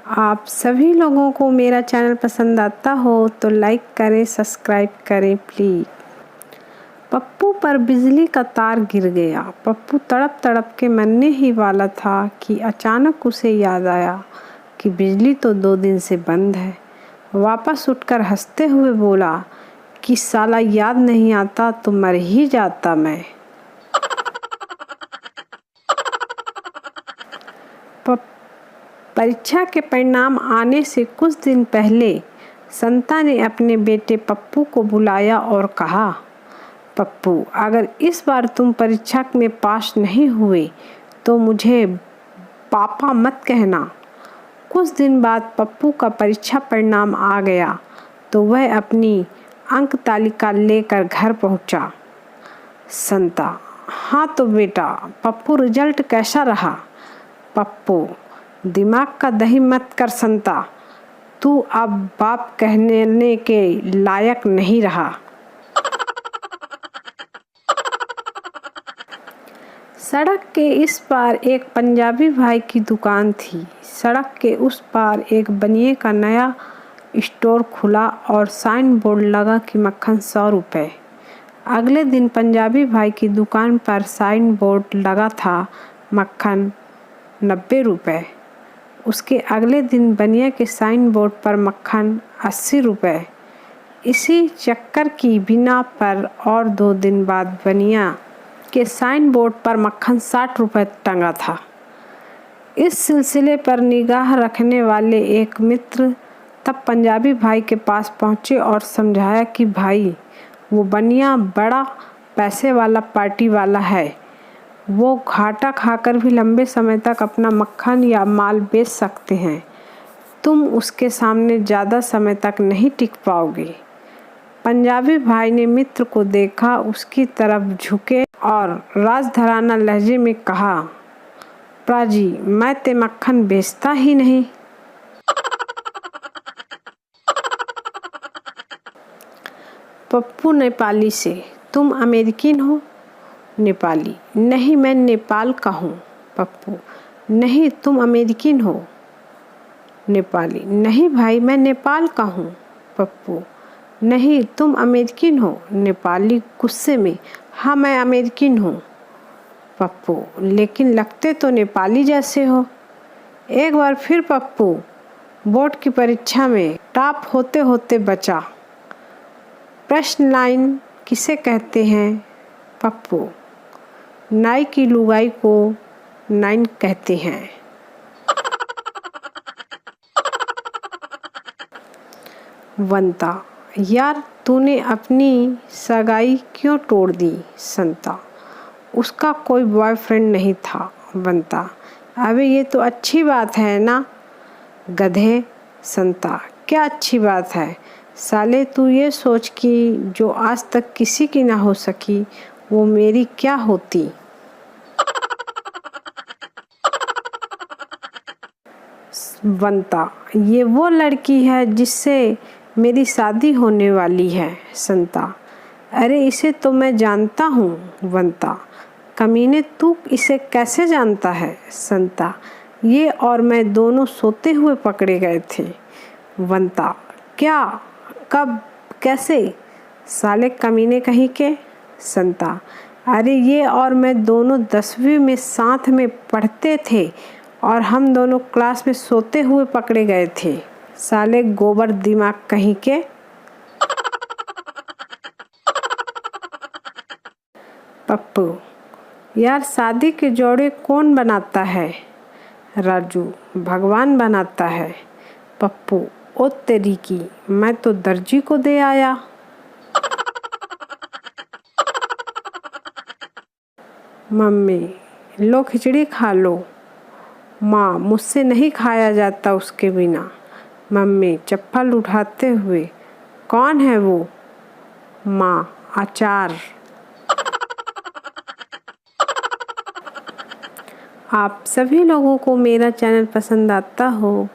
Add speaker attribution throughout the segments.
Speaker 1: आप सभी लोगों को मेरा चैनल पसंद आता हो तो लाइक करें, सब्सक्राइब करें प्लीज़। पप्पू पर बिजली का तार गिर गया। पप्पू तड़प तड़प के मरने ही वाला था कि अचानक उसे याद आया कि बिजली तो 2 दिन से बंद है। वापस उठकर हंसते हुए बोला कि साला याद नहीं आता तो मर ही जाता मैं। परीक्षा के परिणाम आने से कुछ दिन पहले संता ने अपने बेटे पप्पू को बुलाया और कहा, पप्पू, अगर इस बार तुम परीक्षा में पास नहीं हुए तो मुझे पापा मत कहना। कुछ दिन बाद पप्पू का परीक्षा परिणाम आ गया तो वह अपनी अंक तालिका लेकर घर पहुंचा। संता, हाँ तो बेटा पप्पू, रिजल्ट कैसा रहा? पप्पू, दिमाग का दही मत कर संता, तू अब बाप कहने के लायक नहीं रहा। सड़क के इस पार एक पंजाबी भाई की दुकान थी। सड़क के उस पार एक बनिए का नया स्टोर खुला और साइन बोर्ड लगा कि मक्खन 100 रुपये। अगले दिन पंजाबी भाई की दुकान पर साइन बोर्ड लगा था मक्खन 90 रुपये। उसके अगले दिन बनिया के साइन बोर्ड पर मक्खन 80 रुपये। इसी चक्कर की बिना पर और 2 दिन बाद बनिया के साइन बोर्ड पर मक्खन 60 रुपये टंगा था। इस सिलसिले पर निगाह रखने वाले एक मित्र तब पंजाबी भाई के पास पहुँचे और समझाया कि भाई, वो बनिया बड़ा पैसे वाला पार्टी वाला है। वो घाटा खाकर भी लंबे समय तक अपना मक्खन या माल बेच सकते हैं। तुम उसके सामने ज़्यादा समय तक नहीं टिक पाओगे। पंजाबी भाई ने मित्र को देखा, उसकी तरफ झुके और राजधराना लहजे में कहा, प्राजी, मैं ते मक्खन बेचता ही नहीं। पप्पू नेपाली से, तुम अमेरिकन हो? नेपाली, नहीं मैं नेपाल का हूँ। पप्पू, नहीं तुम अमेरिकन हो। नेपाली, नहीं भाई मैं नेपाल का हूँ। पप्पू, नहीं तुम अमेरिकन हो। नेपाली गुस्से में, हाँ मैं अमेरिकन हूँ। पप्पू, लेकिन लगते तो नेपाली जैसे हो। एक बार फिर पप्पू बोर्ड की परीक्षा में टॉप होते होते बचा। प्रश्न लाइन किसे कहते हैं? पप्पू, नाई की लुगाई को नाइन कहते हैं। वंता, यार तूने अपनी सगाई क्यों तोड़ दी? संता, उसका कोई बॉयफ्रेंड नहीं था। वंता, अबे ये तो अच्छी बात है ना गधे। संता, क्या अच्छी बात है? साले तू ये सोच कि जो आज तक किसी की ना हो सकी वो मेरी क्या होती। वंता, ये वो लड़की है जिससे मेरी शादी होने वाली है। संता, अरे इसे तो मैं जानता हूँ। वंता, कमीने तू इसे कैसे जानता है? संता, ये और मैं दोनों सोते हुए पकड़े गए थे। वंता, क्या, कब, कैसे? साले कमीने कहीं के। संता, अरे ये और मैं दोनों 10वीं में साथ में पढ़ते थे और हम दोनों क्लास में सोते हुए पकड़े गए थे। साले गोबर दिमाग कहीं के। पप्पू, यार शादी के जोड़े कौन बनाता है? राजू, भगवान बनाता है। पप्पू, ओ तेरी की, मैं तो दर्जी को दे आया। मम्मी, लो खिचड़ी खा लो। माँ, मुझसे नहीं खाया जाता उसके बिना। मम्मी चप्पल उठाते हुए, कौन है वो? माँ, अचार। आप सभी लोगों को मेरा चैनल पसंद आता हो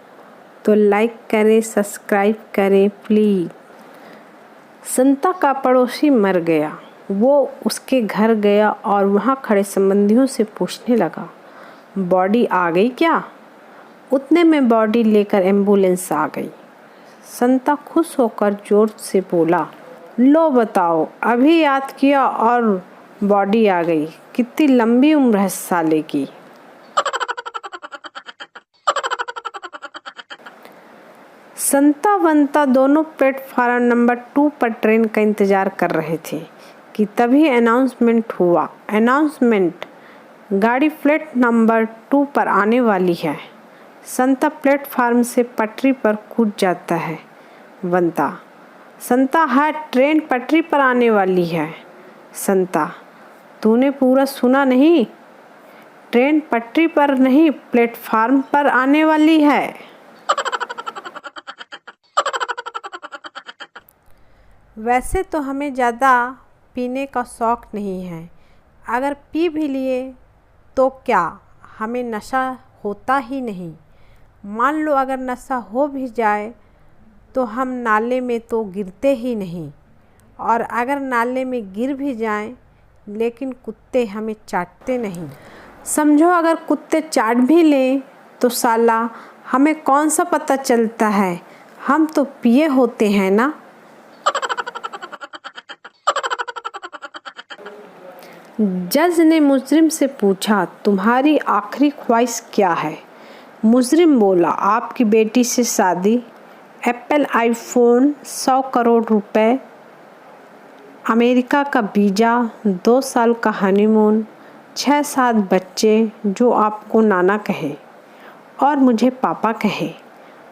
Speaker 1: तो लाइक करें, सब्सक्राइब करें प्लीज़। संता का पड़ोसी मर गया। वो उसके घर गया और वहाँ खड़े संबंधियों से पूछने लगा, बॉडी आ गई क्या? उतने में बॉडी लेकर एम्बुलेंस आ गई। संता खुश होकर जोर से बोला, लो बताओ, अभी याद किया और बॉडी आ गई। कितनी लंबी उम्र है साले की। संता बंता दोनों प्लेटफार्म नंबर 2 पर ट्रेन का इंतजार कर रहे थे कि तभी अनाउंसमेंट हुआ। अनाउंसमेंट, गाड़ी प्लेट नंबर 2 पर आने वाली है। संता प्लेटफार्म से पटरी पर कूद जाता है। बंता, संता है, ट्रेन पटरी पर आने वाली है। संता, तूने पूरा सुना नहीं? ट्रेन पटरी पर नहीं, प्लेटफार्म पर आने वाली है। वैसे तो हमें ज़्यादा पीने का शौक़ नहीं है, अगर पी भी लिए तो क्या हमें नशा होता ही नहीं। मान लो अगर नशा हो भी जाए तो हम नाले में तो गिरते ही नहीं, और अगर नाले में गिर भी जाएं लेकिन कुत्ते हमें चाटते नहीं। समझो अगर कुत्ते चाट भी लें तो साला हमें कौन सा पता चलता है, हम तो पिए होते हैं ना। जज ने मुजरिम से पूछा, तुम्हारी आखिरी ख्वाहिश क्या है? मुजरिम बोला, आपकी बेटी से शादी, एप्पल आईफोन, 100 करोड़ रुपए, अमेरिका का वीज़ा, 2 साल का हनीमून, 6-7 बच्चे जो आपको नाना कहे और मुझे पापा कहे,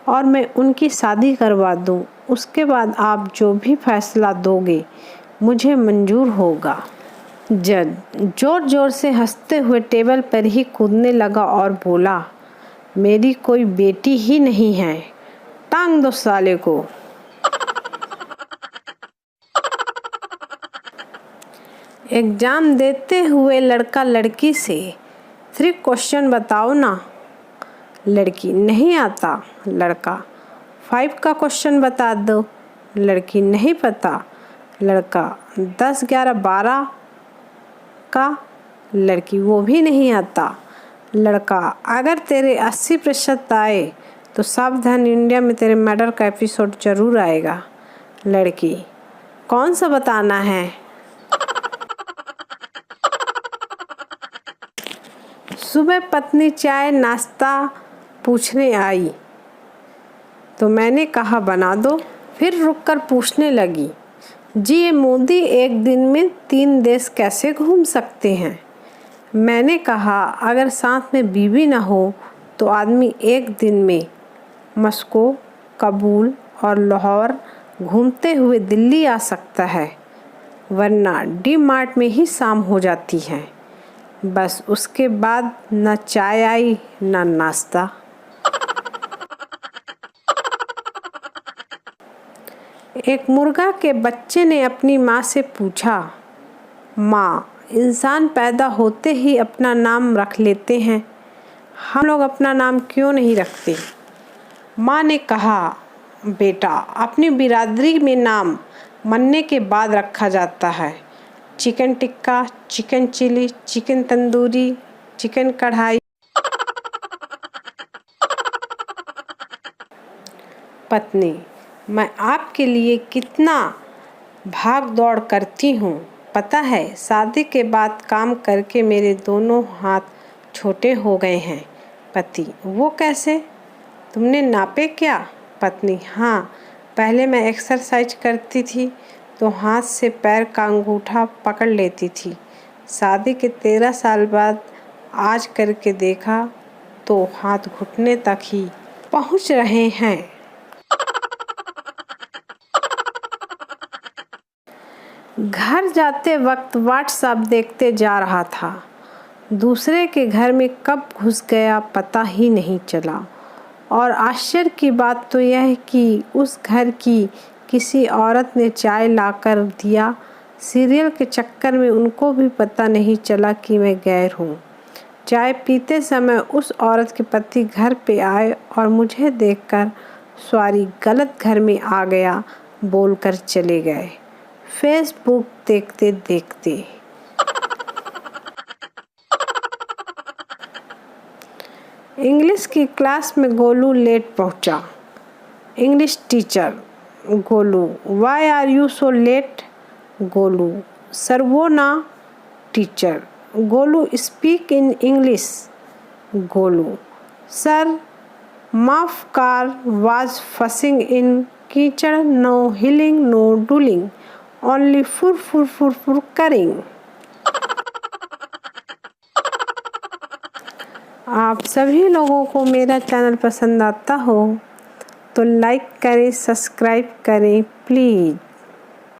Speaker 1: और मैं उनकी शादी करवा दूं। उसके बाद आप जो भी फैसला दोगे मुझे मंजूर होगा। जज जोर जोर से हंसते हुए टेबल पर ही कूदने लगा और बोला, मेरी कोई बेटी ही नहीं है, टांग दो साले को। एग्जाम देते हुए लड़का लड़की से, 3 क्वेश्चन बताओ ना। लड़की, नहीं आता। लड़का, 5 का क्वेश्चन बता दो। लड़की, नहीं पता। लड़का, 10, 11, 12 का। लड़की, वो भी नहीं आता। लड़का, अगर तेरे 80% आए तो सावधान इंडिया में तेरे मर्डर का एपिसोड जरूर आएगा। लड़की, कौन सा बताना है? सुबह पत्नी चाय नाश्ता पूछने आई तो मैंने कहा बना दो। फिर रुककर पूछने लगी, जी ये मोदी एक दिन में 3 देश कैसे घूम सकते हैं? मैंने कहा अगर साथ में बीवी ना हो तो आदमी एक दिन में मस्को, काबुल और लाहौर घूमते हुए दिल्ली आ सकता है, वरना डी मार्ट में ही शाम हो जाती है। बस उसके बाद न चाय आई न नाश्ता। एक मुर्गा के बच्चे ने अपनी माँ से पूछा, माँ, इंसान पैदा होते ही अपना नाम रख लेते हैं, हम लोग अपना नाम क्यों नहीं रखते? माँ ने कहा, बेटा, अपनी बिरादरी में नाम मरने के बाद रखा जाता है। Chicken tikka, chicken chilli, chicken tandoori, chicken kadai. पत्नी, मैं आपके लिए कितना भाग दौड़ करती हूँ, पता है? शादी के बाद काम करके मेरे दोनों हाथ छोटे हो गए हैं। पति, वो कैसे? तुमने नापे क्या? पत्नी, हाँ, पहले मैं एक्सरसाइज करती थी तो हाथ से पैर का अंगूठा पकड़ लेती थी। शादी के 13 साल बाद आज करके देखा तो हाथ घुटने तक ही पहुँच रहे हैं। घर जाते वक्त व्हाट्सएप देखते जा रहा था। दूसरे के घर में कब घुस गया पता ही नहीं चला, और आश्चर्य की बात तो यह है कि उस घर की किसी औरत ने चाय लाकर दिया। सीरियल के चक्कर में उनको भी पता नहीं चला कि मैं गैर हूँ। चाय पीते समय उस औरत के पति घर पे आए और मुझे देखकर सॉरी, गलत घर में आ गया बोलकर चले गए। फेसबुक देखते देखते। इंग्लिश की क्लास में गोलू लेट पहुंचा। English teacher Golu, why are you so late? Golu, sir वो ना। Teacher Golu, speak in English. Golu, sir माफ कार वाज फसिंग इन कीचड़, नो हिलिंग नो डूलिंग, ओनली फुर फुर फुर फुर करिंग। आप सभी लोगों को मेरा चैनल पसंद आता हो तो लाइक करें, सब्सक्राइब करें प्लीज़।